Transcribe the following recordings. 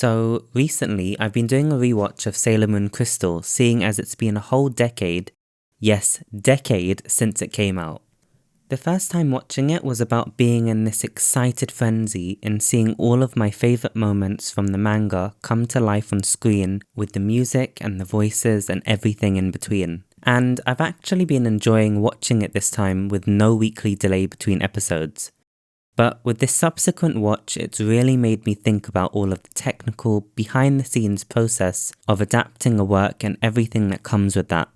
So recently, I've been doing a rewatch of Sailor Moon Crystal, seeing as it's been a whole decade, yes, decade since it came out. The first time watching it was about being in this excited frenzy and seeing all of my favourite moments from the manga come to life on screen with the music and the voices and everything in between. And I've actually been enjoying watching it this time with no weekly delay between episodes. But with this subsequent watch, it's really made me think about all of the technical, behind-the-scenes process of adapting a work and everything that comes with that.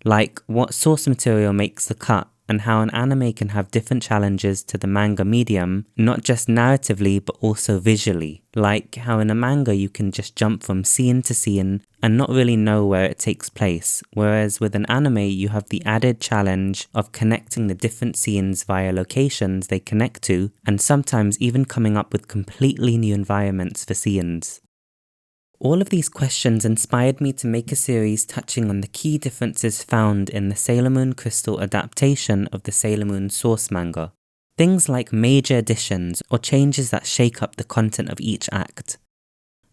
Like what source material makes the cut, and how an anime can have different challenges to the manga medium, not just narratively but also visually. Like how in a manga you can just jump from scene to scene and not really know where it takes place, whereas with an anime you have the added challenge of connecting the different scenes via locations they connect to, and sometimes even coming up with completely new environments for scenes. All of these questions inspired me to make a series touching on the key differences found in the Sailor Moon Crystal adaptation of the Sailor Moon source manga. Things like major additions or changes that shake up the content of each act.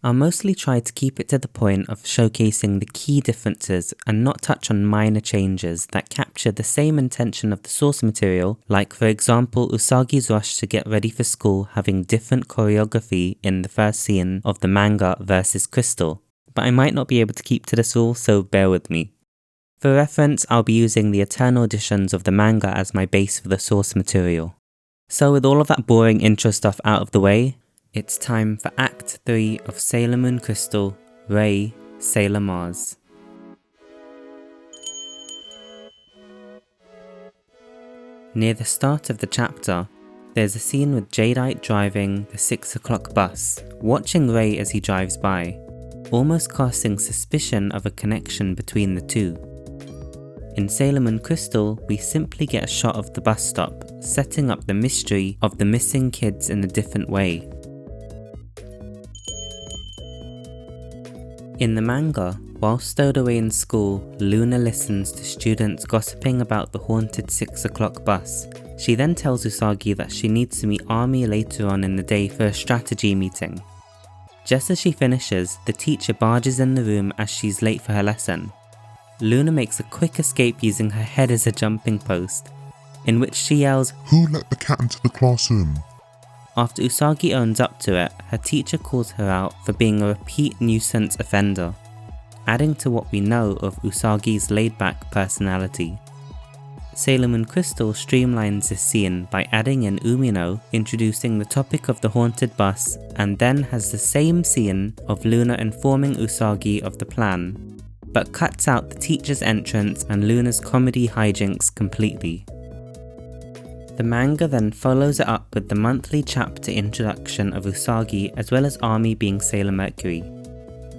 I'll mostly try to keep it to the point of showcasing the key differences and not touch on minor changes that capture the same intention of the source material, like for example Usagi's rush to get ready for school having different choreography in the first scene of the manga versus Crystal. But I might not be able to keep to this rule, so bear with me. For reference, I'll be using the Eternal editions of the manga as my base for the source material. So with all of that boring intro stuff out of the way, it's time for Act 3 of Sailor Moon Crystal, Ray, Sailor Mars. Near the start of the chapter, there's a scene with Jadeite driving the 6 o'clock bus, watching Ray as he drives by, almost casting suspicion of a connection between the two. In Sailor Moon Crystal, we simply get a shot of the bus stop, setting up the mystery of the missing kids in a different way. In the manga, while stowed away in school, Luna listens to students gossiping about the haunted 6 o'clock bus. She then tells Usagi that she needs to meet Ami later on in the day for a strategy meeting. Just as she finishes, the teacher barges in the room as she's late for her lesson. Luna makes a quick escape using her head as a jumping post, in which she yells, "Who let the cat into the classroom?" After Usagi owns up to it, her teacher calls her out for being a repeat nuisance offender, adding to what we know of Usagi's laid-back personality. Sailor Moon Crystal streamlines this scene by adding in Umino, introducing the topic of the haunted bus, and then has the same scene of Luna informing Usagi of the plan, but cuts out the teacher's entrance and Luna's comedy hijinks completely. The manga then follows it up with the monthly chapter introduction of Usagi as well as Ami being Sailor Mercury.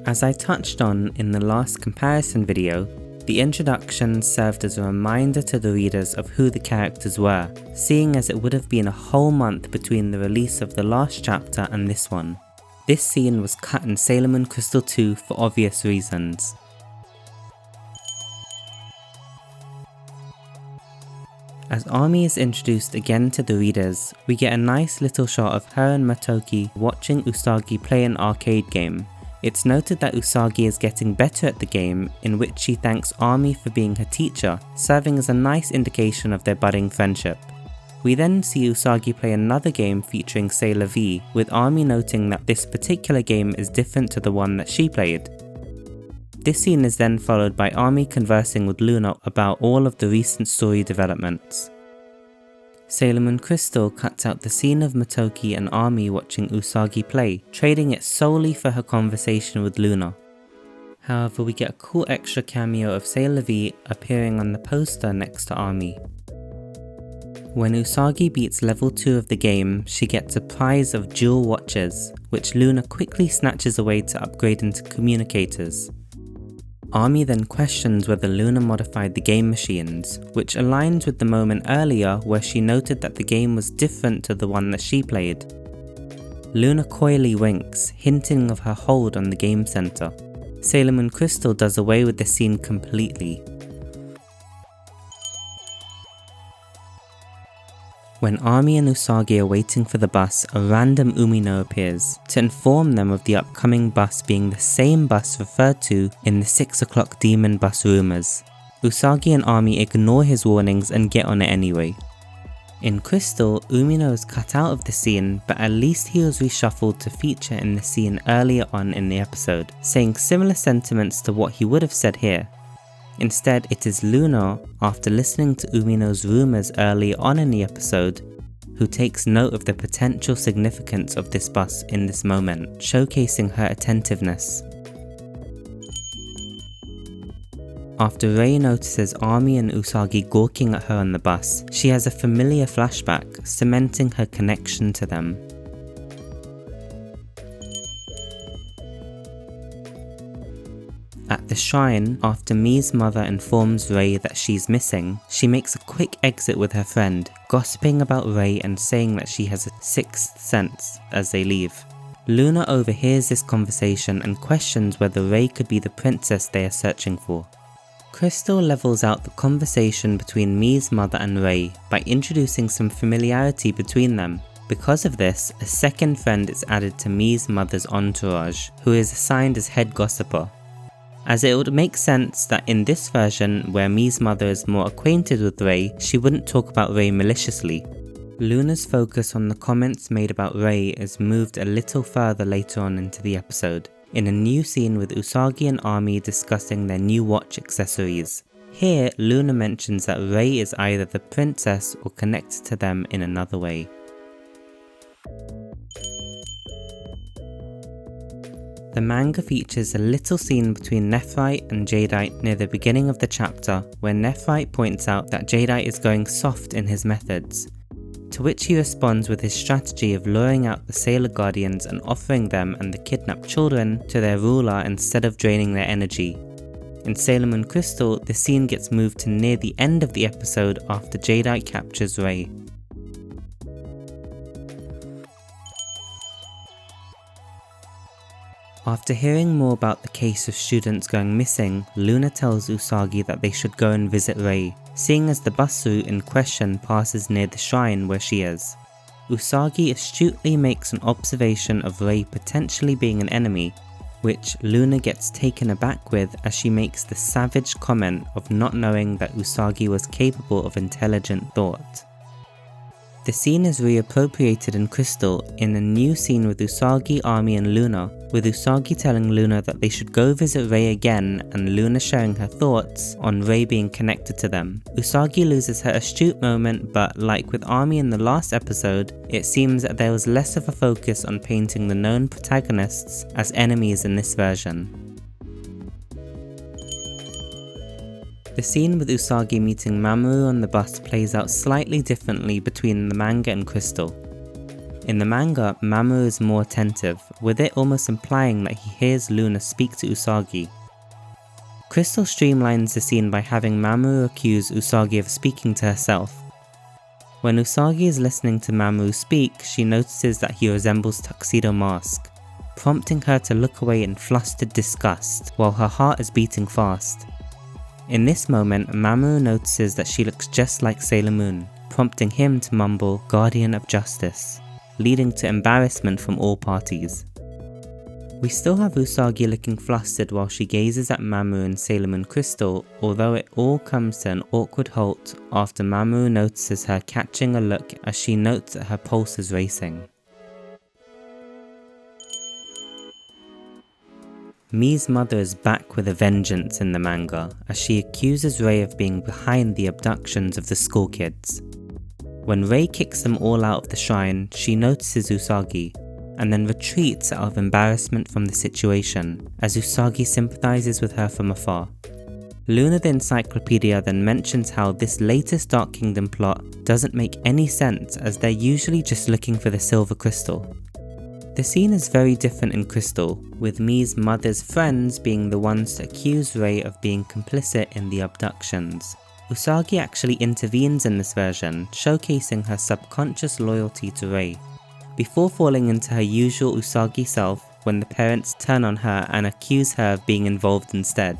As I touched on in the last comparison video, the introduction served as a reminder to the readers of who the characters were, seeing as it would have been a whole month between the release of the last chapter and this one. This scene was cut in Sailor Moon Crystal 2 for obvious reasons. As Ami is introduced again to the readers, we get a nice little shot of her and Motoki watching Usagi play an arcade game. It's noted that Usagi is getting better at the game, in which she thanks Ami for being her teacher, serving as a nice indication of their budding friendship. We then see Usagi play another game featuring Sailor V, with Ami noting that this particular game is different to the one that she played. This scene is then followed by Ami conversing with Luna about all of the recent story developments. Sailor Moon Crystal cuts out the scene of Motoki and Ami watching Usagi play, trading it solely for her conversation with Luna. However, we get a cool extra cameo of Sailor V appearing on the poster next to Ami. When Usagi beats level 2 of the game, she gets a prize of jewel watches, which Luna quickly snatches away to upgrade into communicators. Ami then questions whether Luna modified the game machines, which aligns with the moment earlier where she noted that the game was different to the one that she played. Luna coyly winks, hinting of her hold on the game center. Sailor Moon Crystal does away with the scene completely. When Ami and Usagi are waiting for the bus, a random Umino appears to inform them of the upcoming bus being the same bus referred to in the 6 o'clock demon bus rumors. Usagi and Ami ignore his warnings and get on it anyway. In Crystal, Umino is cut out of the scene, but at least he was reshuffled to feature in the scene earlier on in the episode, saying similar sentiments to what he would have said here. Instead, it is Luna, after listening to Umino's rumors early on in the episode, who takes note of the potential significance of this bus in this moment, showcasing her attentiveness. After Rei notices Ami and Usagi gawking at her on the bus, she has a familiar flashback, cementing her connection to them. At the shrine, after Mii's mother informs Rei that she's missing, she makes a quick exit with her friend, gossiping about Rei and saying that she has a sixth sense as they leave. Luna overhears this conversation and questions whether Rei could be the princess they are searching for. Crystal levels out the conversation between Mii's mother and Rei by introducing some familiarity between them. Because of this, a second friend is added to Mii's mother's entourage, who is assigned as head gossiper. As it would make sense that in this version, where Mii's mother is more acquainted with Rei, she wouldn't talk about Rei maliciously. Luna's focus on the comments made about Rei is moved a little further later on into the episode, in a new scene with Usagi and Ami discussing their new watch accessories. Here, Luna mentions that Rei is either the princess or connected to them in another way. The manga features a little scene between Nephrite and Jadeite near the beginning of the chapter, where Nephrite points out that Jadeite is going soft in his methods, to which he responds with his strategy of luring out the Sailor Guardians and offering them and the kidnapped children to their ruler instead of draining their energy. In Sailor Moon Crystal, the scene gets moved to near the end of the episode after Jadeite captures Rei. After hearing more about the case of students going missing, Luna tells Usagi that they should go and visit Rei, seeing as the bus route in question passes near the shrine where she is. Usagi astutely makes an observation of Rei potentially being an enemy, which Luna gets taken aback with as she makes the savage comment of not knowing that Usagi was capable of intelligent thought. The scene is reappropriated in Crystal in a new scene with Usagi, Ami and Luna, with Usagi telling Luna that they should go visit Rei again and Luna sharing her thoughts on Rei being connected to them. Usagi loses her astute moment, but like with Ami in the last episode, it seems that there was less of a focus on painting the known protagonists as enemies in this version. The scene with Usagi meeting Mamoru on the bus plays out slightly differently between the manga and Crystal. In the manga, Mamoru is more attentive, with it almost implying that he hears Luna speak to Usagi. Crystal streamlines the scene by having Mamoru accuse Usagi of speaking to herself. When Usagi is listening to Mamoru speak, she notices that he resembles Tuxedo Mask, prompting her to look away in flustered disgust while her heart is beating fast. In this moment, Mamoru notices that she looks just like Sailor Moon, prompting him to mumble "Guardian of Justice," leading to embarrassment from all parties. We still have Usagi looking flustered while she gazes at Mamoru in Sailor Moon Crystal, although it all comes to an awkward halt after Mamoru notices her catching a look as she notes that her pulse is racing. Mii's mother is back with a vengeance in the manga, as she accuses Rei of being behind the abductions of the school kids. When Rei kicks them all out of the shrine, she notices Usagi, and then retreats out of embarrassment from the situation, as Usagi sympathizes with her from afar. Luna the Encyclopedia then mentions how this latest Dark Kingdom plot doesn't make any sense, as they're usually just looking for the silver crystal. The scene is very different in Crystal, with Mii's mother's friends being the ones to accuse Rei of being complicit in the abductions. Usagi actually intervenes in this version, showcasing her subconscious loyalty to Rei, before falling into her usual Usagi self when the parents turn on her and accuse her of being involved instead.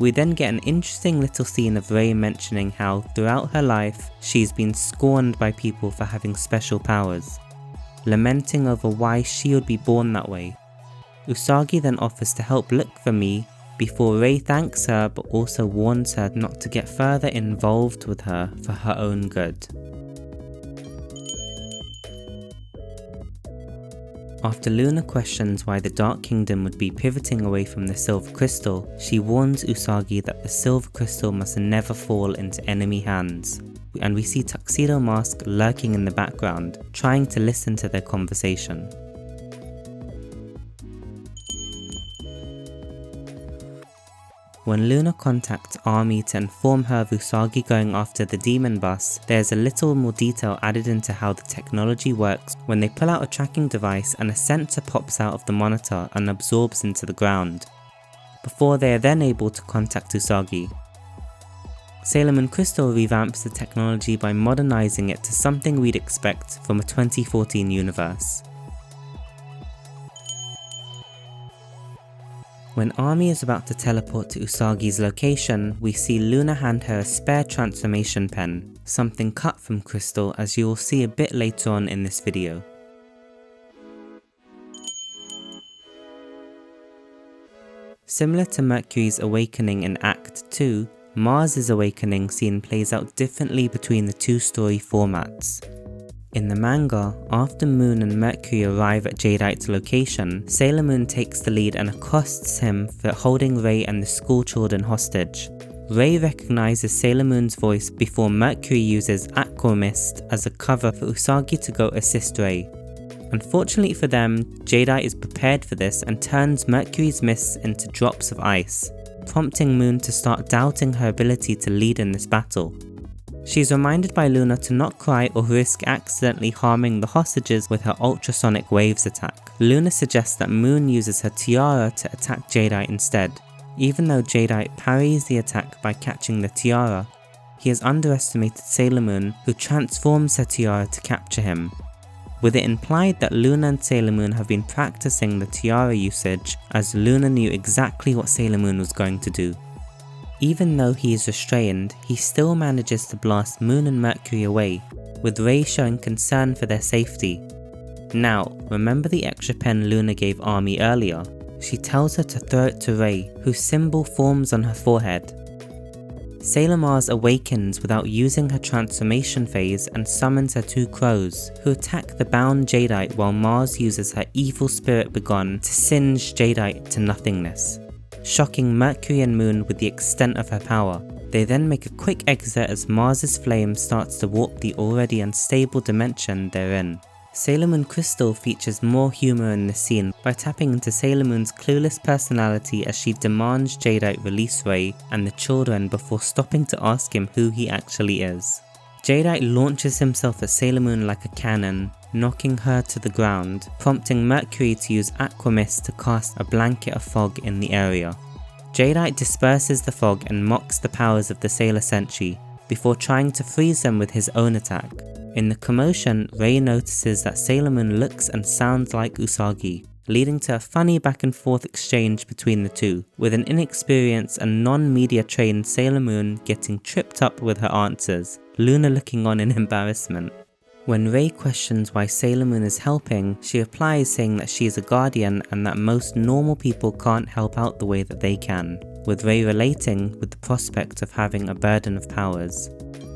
We then get an interesting little scene of Rei mentioning how throughout her life she's been scorned by people for having special powers, lamenting over why she would be born that way. Usagi then offers to help look for Mii before Rei thanks her but also warns her not to get further involved with her for her own good. After Luna questions why the Dark Kingdom would be pivoting away from the Silver Crystal, she warns Usagi that the Silver Crystal must never fall into enemy hands, and we see Tuxedo Mask lurking in the background, trying to listen to their conversation. When Luna contacts Army to inform her of Usagi going after the demon bus, there's a little more detail added into how the technology works when they pull out a tracking device and a sensor pops out of the monitor and absorbs into the ground, before they are then able to contact Usagi. Sailor Moon Crystal revamps the technology by modernizing it to something we'd expect from a 2014 universe. When Army is about to teleport to Usagi's location, we see Luna hand her a spare transformation pen, something cut from Crystal as you will see a bit later on in this video. Similar to Mercury's awakening in Act 2, Mars' awakening scene plays out differently between the two story formats. In the manga, after Moon and Mercury arrive at Jadeite's location, Sailor Moon takes the lead and accosts him for holding Rei and the school children hostage. Rei recognizes Sailor Moon's voice before Mercury uses Aqua Mist as a cover for Usagi to go assist Rei. Unfortunately for them, Jadeite is prepared for this and turns Mercury's mists into drops of ice, prompting Moon to start doubting her ability to lead in this battle. She is reminded by Luna to not cry or risk accidentally harming the hostages with her ultrasonic waves attack. Luna suggests that Moon uses her tiara to attack Jadeite instead. Even though Jadeite parries the attack by catching the tiara, he has underestimated Sailor Moon, who transforms her tiara to capture him, with it implied that Luna and Sailor Moon have been practicing the tiara usage, as Luna knew exactly what Sailor Moon was going to do. Even though he is restrained, he still manages to blast Moon and Mercury away, with Rei showing concern for their safety. Now, remember the extra pen Luna gave Army earlier? She tells her to throw it to Rei, whose symbol forms on her forehead. Sailor Mars awakens without using her transformation phase and summons her two crows, who attack the bound Jadeite while Mars uses her evil spirit Begone to singe Jadeite to nothingness, shocking Mercury and Moon with the extent of her power. They then make a quick exit as Mars' flame starts to warp the already unstable dimension they're in. Sailor Moon Crystal features more humour in this scene by tapping into Sailor Moon's clueless personality as she demands Jadeite release Rei and the children before stopping to ask him who he actually is. Jadeite launches himself at Sailor Moon like a cannon, knocking her to the ground, prompting Mercury to use Aqua Mist to cast a blanket of fog in the area. Jadeite disperses the fog and mocks the powers of the Sailor Senshi, before trying to freeze them with his own attack. In the commotion, Rei notices that Sailor Moon looks and sounds like Usagi, leading to a funny back and forth exchange between the two, with an inexperienced and non-media trained Sailor Moon getting tripped up with her answers, Luna looking on in embarrassment. When Rei questions why Sailor Moon is helping, she replies saying that she is a guardian and that most normal people can't help out the way that they can, with Rei relating with the prospect of having a burden of powers.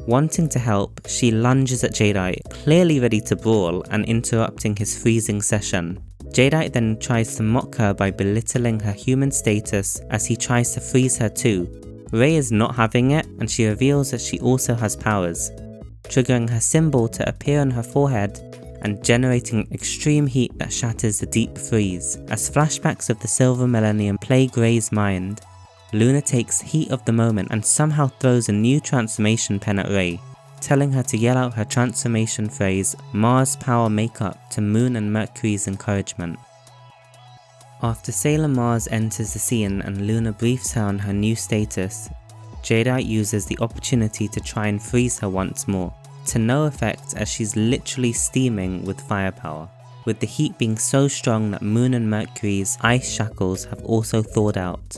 Wanting to help, she lunges at Jadeite, clearly ready to brawl and interrupting his freezing session. Jadeite then tries to mock her by belittling her human status as he tries to freeze her too. Rei is not having it and she reveals that she also has powers, triggering her symbol to appear on her forehead and generating extreme heat that shatters the deep freeze. As flashbacks of the Silver Millennium plague Rei's mind, Luna takes heat of the moment and somehow throws a new transformation pen at Rei, telling her to yell out her transformation phrase, Mars Power Makeup, to Moon and Mercury's encouragement. After Sailor Mars enters the scene and Luna briefs her on her new status, Jadeite uses the opportunity to try and freeze her once more, to no effect as she's literally steaming with firepower, with the heat being so strong that Moon and Mercury's ice shackles have also thawed out.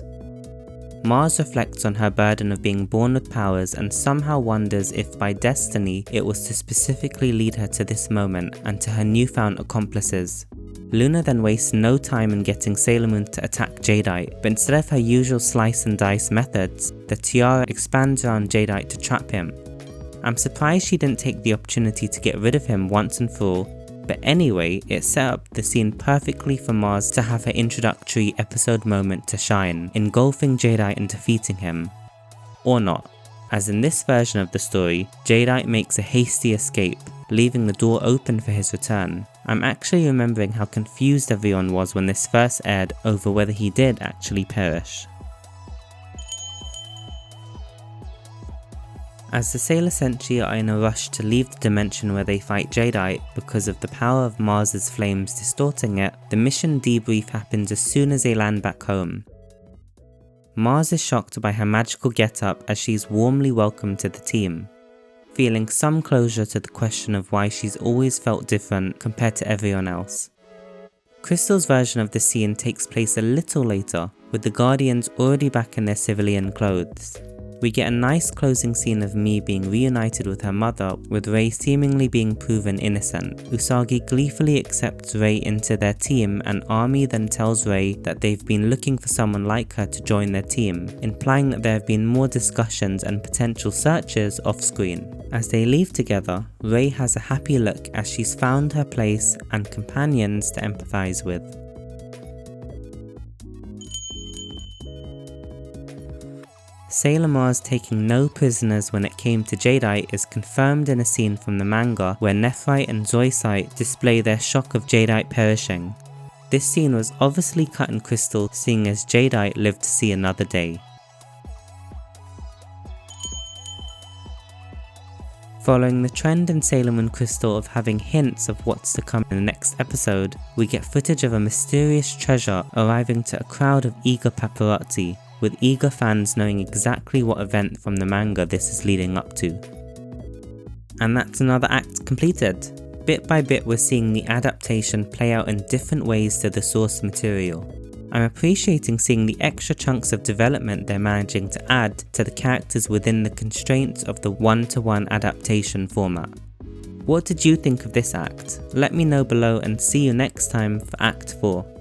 Mars reflects on her burden of being born with powers and somehow wonders if by destiny it was to specifically lead her to this moment and to her newfound accomplices. Luna then wastes no time in getting Sailor Moon to attack Jadeite, but instead of her usual slice and dice methods, the tiara expands around Jadeite to trap him. I'm surprised she didn't take the opportunity to get rid of him once and for all, but anyway, it set up the scene perfectly for Mars to have her introductory episode moment to shine, engulfing Jadeite and defeating him. Or not, as in this version of the story, Jadeite makes a hasty escape, leaving the door open for his return. I'm actually remembering how confused everyone was when this first aired over whether he did actually perish. As the Sailor Senshi are in a rush to leave the dimension where they fight Jadeite because of the power of Mars's flames distorting it, the mission debrief happens as soon as they land back home. Mars is shocked by her magical getup as she's warmly welcomed to the team, feeling some closure to the question of why she's always felt different compared to everyone else. Crystal's version of the scene takes place a little later, with the Guardians already back in their civilian clothes. We get a nice closing scene of Mii being reunited with her mother, with Rei seemingly being proven innocent. Usagi gleefully accepts Rei into their team, and Army then tells Rei that they've been looking for someone like her to join their team, implying that there have been more discussions and potential searches off-screen. As they leave together, Rei has a happy look as she's found her place and companions to empathize with. Sailor Mars taking no prisoners when it came to Jadeite is confirmed in a scene from the manga where Nephrite and Zoisite display their shock of Jadeite perishing. This scene was obviously cut in Crystal, seeing as Jadeite lived to see another day. Following the trend in Sailor Moon Crystal of having hints of what's to come in the next episode, we get footage of a mysterious treasure arriving to a crowd of eager paparazzi, with eager fans knowing exactly what event from the manga this is leading up to. And that's another act completed. Bit by bit we're seeing the adaptation play out in different ways to the source material. I'm appreciating seeing the extra chunks of development they're managing to add to the characters within the constraints of the one-to-one adaptation format. What did you think of this act? Let me know below and see you next time for Act 4.